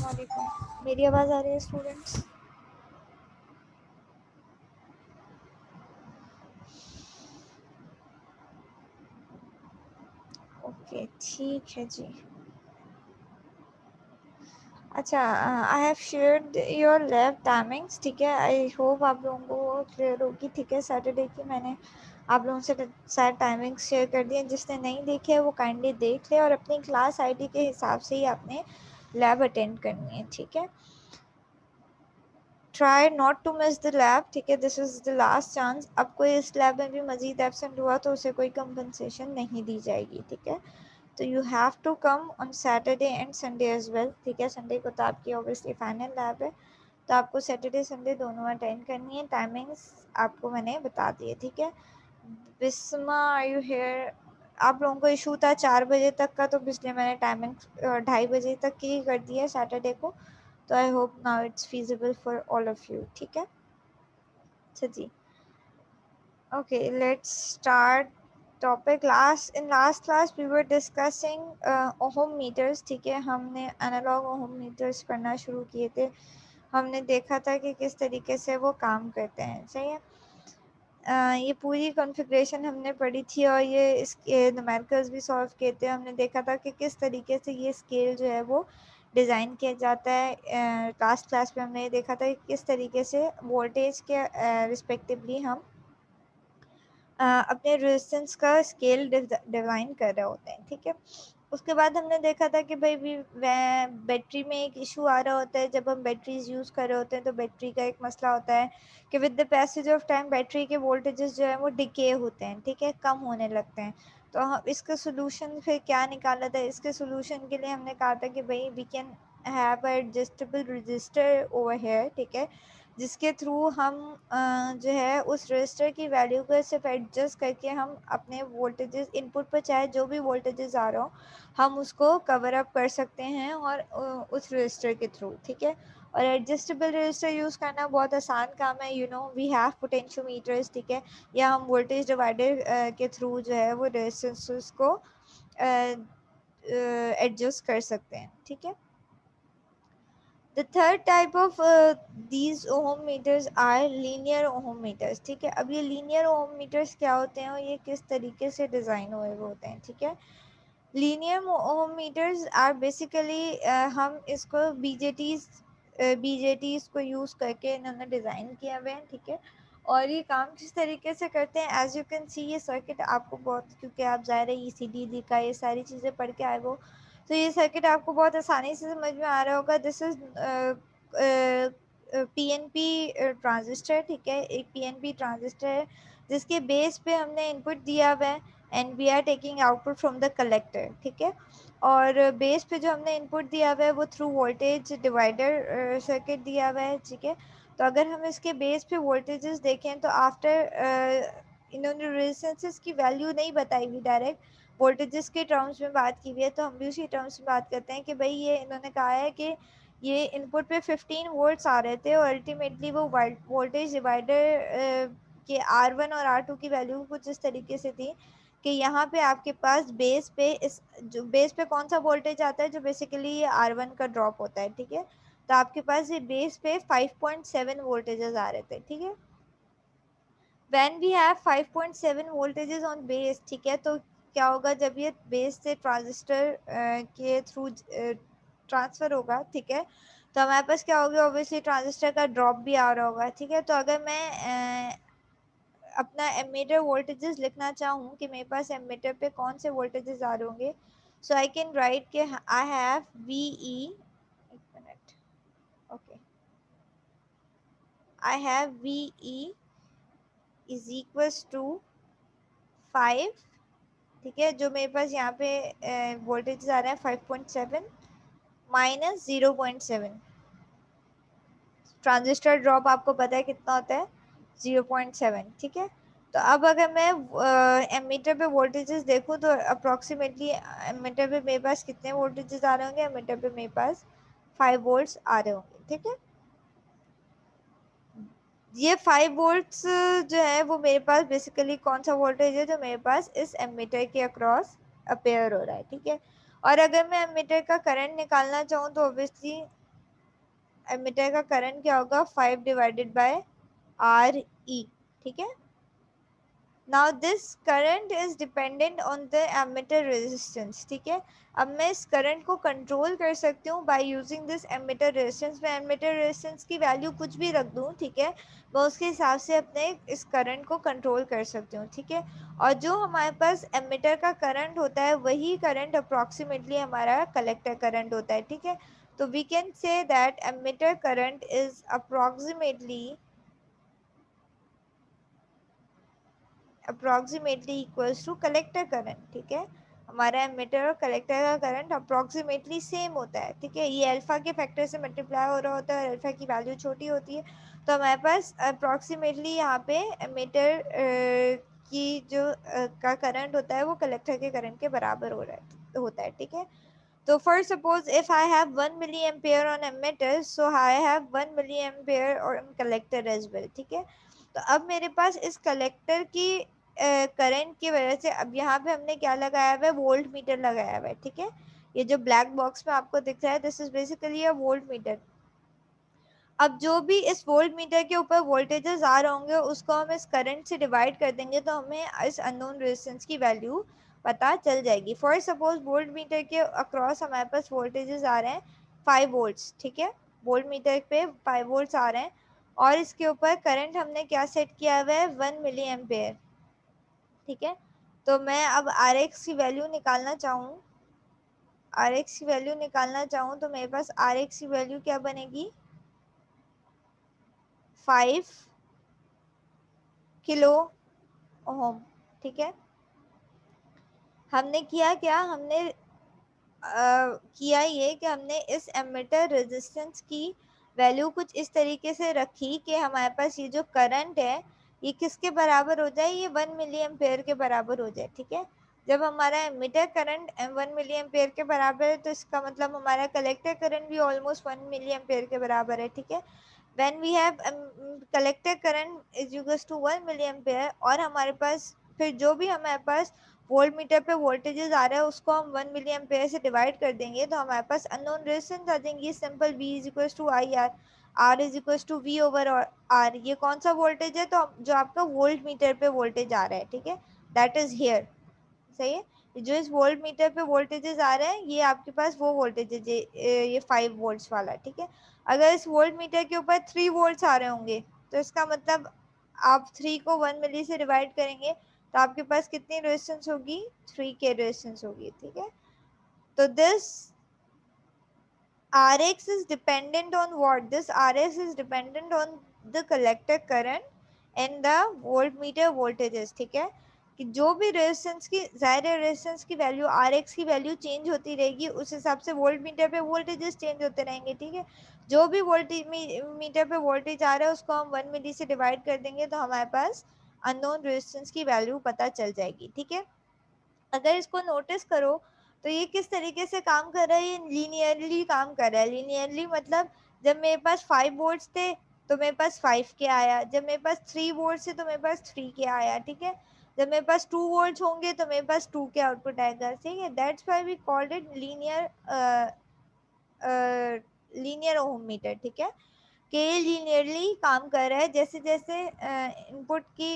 वालेकुम। मेरी आवाज़ आ रही है स्टूडेंट्स? ओके, ठीक है जी। अच्छा, I have shared your lab timings, ठीक है। आई होप आप लोगों को क्लियर होगी, ठीक है। सैटरडे की मैंने आप लोगों से सारे टाइमिंग्स शेयर कर दिए। जिसने नहीं देखे है वो काइंडली देख ले और अपनी क्लास आईडी के हिसाब से ही आपने लैब अटेंड करनी है, ठीक है। Try not to miss the lab, ठीक है। This is the last chance. अब कोई इस लैब में भी मज़ीद एब्सेंट हुआ तो उसे कोई कंपनसेशन नहीं दी जाएगी, ठीक है। तो you have to come on Saturday and Sunday as well, ठीक है। संडे को तो आपकी ऑब्वियसली फाइनल लैब है, तो आपको सैटरडे संडे दोनों अटेंड करनी है। टाइमिंग्स आपको मैंने बता दिए, ठीक है। Bisma, are you here? आप लोगों को इशू था 4 बजे तक का, तो इसलिए मैंने टाइमिंग 2:30 बजे तक की कर दी है सैटरडे को। तो I hope now it's feasible for all of you, ठीक है। अच्छा जी, okay, let's start topic. Last class we were discussing ohm meters, ठीक है। हमने एनालॉग ओहम मीटर्स पढ़ना शुरू किए थे। हमने देखा था कि किस तरीके से वो काम करते हैं, सही है। ये पूरी कॉन्फ़िगरेशन हमने पढ़ी थी और ये इसके न्यूमेरिकल्स भी सॉल्व किए थे। हमने देखा था कि किस तरीके से ये स्केल जो है वो डिज़ाइन किया जाता है। लास्ट क्लास में हमने ये देखा था कि किस तरीके से वोल्टेज के रिस्पेक्टिवली हम अपने रेजिस्टेंस का स्केल डिज़ाइन कर रहे होते हैं, ठीक है। उसके बाद हमने देखा था कि भाई बैटरी में एक इशू आ रहा होता है। जब हम बैटरीज यूज़ कर रहे होते हैं तो बैटरी का एक मसला होता है कि with the passage of time battery के वोल्टेजेस जो है वो डिके होते हैं, ठीक है, कम होने लगते हैं। तो हम इसका सोल्यूशन फिर क्या निकाला था? इसके सोल्यूशन के लिए हमने कहा था कि भाई we can have adjustable register over here, ठीक है, जिसके थ्रू हम जो है उस रजिस्टर की वैल्यू को सिर्फ एडजस्ट करके हम अपने वोल्टेजेस इनपुट पर चाहे जो भी वोल्टेजेस आ रहा हो हम उसको कवर अप कर सकते हैं और उस रजिस्टर के थ्रू, ठीक है। और एडजस्टेबल रजिस्टर यूज़ करना बहुत आसान काम है। यू नो वी हैव पोटेंशियोमीटर्स, ठीक है, या हम वोल्टेज डिवाइडर के थ्रू जो है वो रेजिस्टेंस को एडजस्ट कर सकते हैं, ठीक है। The third type of these ohm meters are linear ohm meters, ठीक है। अब ये linear ohm meters क्या होते हैं और ये किस तरीके से डिज़ाइन हुए हुए होते हैं, ठीक है। linear ohm meters are basically हम इसको BJTs को यूज़ करके इन्होंने डिज़ाइन किया हुआ है, ठीक है। और ये काम किस तरीके से करते हैं? एज यू कैन सी ये सर्किट आपको बहुत, क्योंकि आप ज़ाहिर है ECD का ये सारी चीज़ें पढ़ के आए हो, तो ये सर्किट आपको बहुत आसानी से समझ में आ रहा होगा। दिस इज़ PNP ट्रांजिस्टर, ठीक है। एक PNP ट्रांजिस्टर है जिसके बेस पे हमने इनपुट दिया हुआ है and we are taking output from the collector, ठीक है। और बेस पे जो हमने इनपुट दिया हुआ है वो थ्रू वोल्टेज डिवाइडर सर्किट दिया हुआ है, ठीक है। तो अगर हम इसके बेस पे वोल्टेजेस देखें तो आफ्टर इन्होंने रेजिस्टेंसेस की वैल्यू नहीं बताई हुई, डायरेक्ट वोल्टेजेस के टर्म्स में बात की हुई है। तो हम भी उसी टर्म्स में बात करते हैं कि भाई ये इन्होंने कहा है कि ये इनपुट पे 15 वोल्ट्स आ रहे थे और अल्टीमेटली वो वोल्टेज डिवाइडर के R1 और R2 की वैल्यू कुछ इस तरीके से थी कि यहाँ पे आपके पास बेस पे इस जो बेस पे कौन सा वोल्टेज आता है, जो बेसिकली ये R1 का ड्रॉप होता है, ठीक है। तो आपके पास ये बेस पे 5.7 वोल्टेजेस आ रहे थे, ठीक है। When we have 5.7 voltages on base, ठीक है, तो क्या होगा जब ये बेस से ट्रांजिस्टर के थ्रू ट्रांसफ़र होगा, ठीक है, तो हमारे पास क्या होगा? ऑब्वियसली ट्रांजिस्टर का ड्रॉप भी आ रहा होगा, ठीक है। तो अगर मैं अपना एमीटर वोल्टेजेस लिखना चाहूँ कि मेरे पास एमीटर पे कौन से वोल्टेजेस आ रहे होंगे, सो आई कैन राइट के आई हैव वी ई, एक मिनट, okay, I have V E is equals to 5, ठीक है, जो मेरे पास यहाँ पे वोल्टेज आ रहे हैं 5.7 माइनस 0.7। ट्रांजिस्टर ड्रॉप आपको पता है कितना होता है? 0.7, ठीक है। तो अब अगर मैं एमीटर पे वोल्टेजेस देखूँ तो अप्रॉक्सीमेटली एमीटर पे मेरे पास कितने वोल्टेजेस आ रहे होंगे? एमीटर पे मेरे पास 5 वोल्ट्स आ रहे होंगे, ठीक है। ये 5 वोल्ट्स जो है वो मेरे पास बेसिकली कौन सा वोल्टेज है जो मेरे पास इस एमीटर के अक्रॉस अपेयर हो रहा है, ठीक है। और अगर मैं एमीटर का करंट निकालना चाहूँ तो ऑब्वियसली एमिटर का करंट क्या होगा, 5 डिवाइडेड बाय आर ई, ठीक है। Now this current is dependent on the emitter resistance, ठीक है। अब मैं इस करंट को कंट्रोल कर सकती हूँ by using this emitter resistance. मैं एमिटर रेजिस्टेंस की वैल्यू कुछ भी रख दूँ, ठीक है, मैं उसके हिसाब से अपने इस करंट को कंट्रोल कर सकती हूँ, ठीक है। और जो हमारे पास एमिटर का करंट होता है वही करंट अप्रॉक्सीमेटली हमारा कलेक्टर करंट होता है, ठीक है। तो we can say that emitter current is approximately equals to collector current, ठीक है। हमारा एमिटर और कलेक्टर का करंट अप्रोक्सीमेटली सेम होता है, ठीक है। ये अल्फा के फैक्टर से मल्टीप्लाई हो रहा होता है और अल्फा की वैल्यू छोटी होती है, तो हमारे पास अप्रोक्सीमेटली यहाँ पे एमिटर की जो का करंट होता है वो कलेक्टर के करंट के बराबर हो रहा है होता है, ठीक है। तो for suppose if I have 1 milli ampere on emitter, so I have 1 milli ampere on collector as well, ठीक है। तो अब मेरे पास इस कलेक्टर की करंट की वजह से, अब यहाँ पे हमने क्या लगाया हुआ है, वोल्ट मीटर लगाया हुआ है, ठीक है। ये जो ब्लैक बॉक्स में आपको दिख रहा है, this is basically a volt meter. अब जो भी इस वोल्ट मीटर के ऊपर वोल्टेजेस आ रहे होंगे उसको हम इस करंट से डिवाइड कर देंगे, तो हमें इस अननोन रेजिस्टेंस की वैल्यू पता चल जाएगी। फॉर सपोज वोल्ट मीटर के अक्रॉस हमारे पास वोल्टेजेस आ रहे हैं 5 वोल्ट्स, ठीक है। वोल्ट मीटर पे 5 वोल्ट्स आ रहे हैं और इसके ऊपर करंट हमने क्या सेट किया हुआ है, 1 मिली एम्पेयर, ठीक है। तो मैं अब आर एक्स की वैल्यू निकालना चाहूँ, तो मेरे पास आर एक्स की वैल्यू क्या बनेगी, 5 किलो ओम, ठीक है। हमने किया क्या, हमने किया ये कि हमने इस एमिटर रेजिस्टेंस की वैल्यू कुछ इस तरीके से रखी कि हमारे पास ये जो करंट है ये किसके बराबर हो जाए, ये 1 मिली एम्पेयर के बराबर हो जाए, ठीक है। जब हमारा एमिटर करंट 1 मिली एम्पेयर के बराबर है तो इसका मतलब हमारा कलेक्टर करंट भी ऑलमोस्ट 1 मिली एम्पेयर के बराबर है, ठीक है। when we have collector current is equals to 1 milliampere और हमारे पास फिर जो भी हमारे पास वोल्ट मीटर पे वोल्टेजेस आ रहा है उसको हम 1 मिली एम्पेयर से डिवाइड कर देंगे तो हमारे पास अननोन रेजिस्टेंस आ जाएंगी, simple V is equal to I R, R is equal to V over R. ये कौन सा वोल्टेज है, तो जो आपका वोल्ट मीटर पे वोल्टेज आ रहा है, ठीक है, दैट इज हियर, सही है। जो इस वोल्ट मीटर पे वोल्टेजेस आ रहे हैं ये आपके पास वो वोल्टेज है ये 5 वोल्ट्स वाला, ठीक है। अगर इस वोल्ट मीटर के ऊपर 3 वोल्ट्स आ रहे होंगे तो इसका मतलब आप 3 को 1 मिली से डिवाइड करेंगे तो आपके पास कितनी रेजिस्टेंस होगी, 3 के रेजिस्टेंस होगी, ठीक है। तो this Rx is dependent on what? This Rx is dependent on the collector current and the voltmeter voltages, ठीक है। कि जो भी रेजिस्टेंस की ज़ाहिर है रेजिस्टेंस की वैल्यू Rx की वैल्यू चेंज होती रहेगी उस हिसाब से वोल्ट मीटर पे वोल्टेजेस चेंज होते रहेंगे, ठीक है। जो भी वोल्टेज मीटर पे वोल्टेज आ रहा है उसको हम 1 मिली से डिवाइड कर देंगे तो हमारे पास अननोन रेजिस्टेंस की वैल्यू पता चल जाएगी, ठीक है। अगर इसको नोटिस करो तो ये किस तरीके से काम कर रहा है, ये लीनियरली काम कर रहा है। लीनियरली मतलब जब मेरे पास 5 वोल्ट्स थे तो मेरे पास 5 के आया, जब मेरे पास 3 वोल्ट्स थे तो मेरे पास 3 के आया, ठीक है। जब मेरे पास 2 वोल्ट्स होंगे तो मेरे पास 2 के आउटपुट आएगा, ठीक है। That's why we called it linear ohmmeter, ठीक है। कि ये लीनियरली काम कर रहा है, जैसे जैसे इनपुट की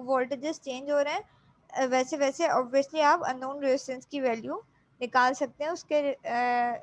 वोल्टेजेस चेंज हो रहे हैं वैसे वैसे ऑब्वियसली आप अननोन रेजिस्टेंस की वैल्यू निकाल सकते हैं उसके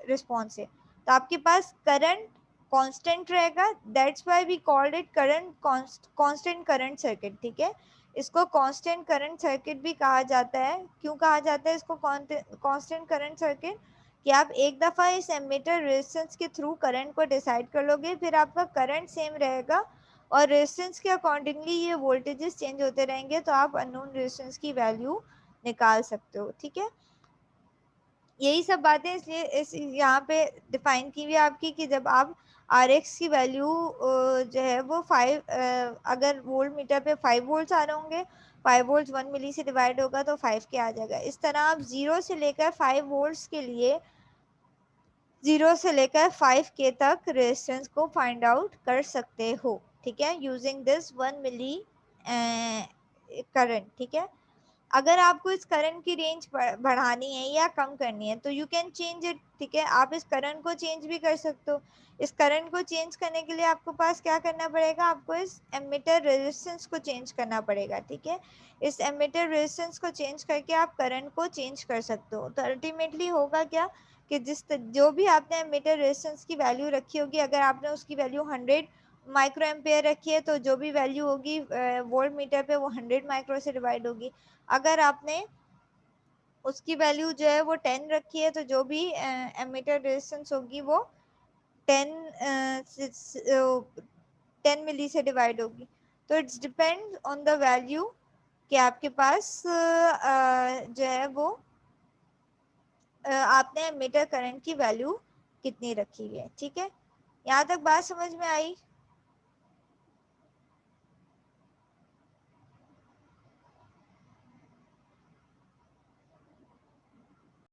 रिस्पॉन्स से। तो आपके पास करंट कांस्टेंट रहेगा, that's why we called it current constant current circuit, ठीक है। इसको कांस्टेंट करंट सर्किट भी कहा जाता है। क्यों कहा जाता है इसको कांस्टेंट करंट सर्किट, कि आप एक दफ़ा इस एमिटर रेजिस्टेंस के थ्रू करंट को डिसाइड कर लोगे फिर आपका करंट सेम रहेगा और रेजिस्टेंस के अकॉर्डिंगली ये वोल्टेजेस चेंज होते रहेंगे तो आप अननोन रेजिस्टेंस की वैल्यू निकाल सकते हो, ठीक है। यही सब बातें इसलिए इस यहाँ पे डिफाइन की हुई है आपकी कि जब आप आर एक्स की वैल्यू जो है वो 5 अगर वोल्ट मीटर पे 5 वोल्ट्स आ रहे होंगे, 5 वोल्ट्स 1 मिली से डिवाइड होगा तो 5 के आ जाएगा। इस तरह आप 0 से लेकर 5 वोल्ट्स के लिए 0 से लेकर 5 के तक रेजिस्टेंस को फाइंड आउट कर सकते हो, ठीक है, यूजिंग दिस 1 मिली करंट, ठीक है। अगर आपको इस करंट की रेंज बढ़ानी है या कम करनी है तो यू कैन चेंज इट, ठीक है। आप इस करंट को चेंज भी कर सकते हो। इस करंट को चेंज करने के लिए आपको पास क्या करना पड़ेगा, आपको इस एमिटर रेजिस्टेंस को चेंज करना पड़ेगा, ठीक है। इस एमिटर रेजिस्टेंस को चेंज करके आप करंट को चेंज कर सकते हो। तो अल्टीमेटली होगा क्या कि जो भी आपने एमिटर रेजिस्टेंस की वैल्यू रखी होगी, अगर आपने उसकी वैल्यू 100 माइक्रो एम्पेयर रखी है तो जो भी वैल्यू होगी वोल्ट मीटर पे वो 100 माइक्रो से डिवाइड होगी। अगर आपने उसकी वैल्यू जो है वो 10 रखी है तो जो भी एमिटर रेजिस्टेंस होगी वो 10 मिली से डिवाइड होगी। तो it's depend on the value कि आपके पास जो है वो आपने एमिटर करंट की वैल्यू कितनी रखी है, ठीक है। यहाँ तक बात समझ में आई।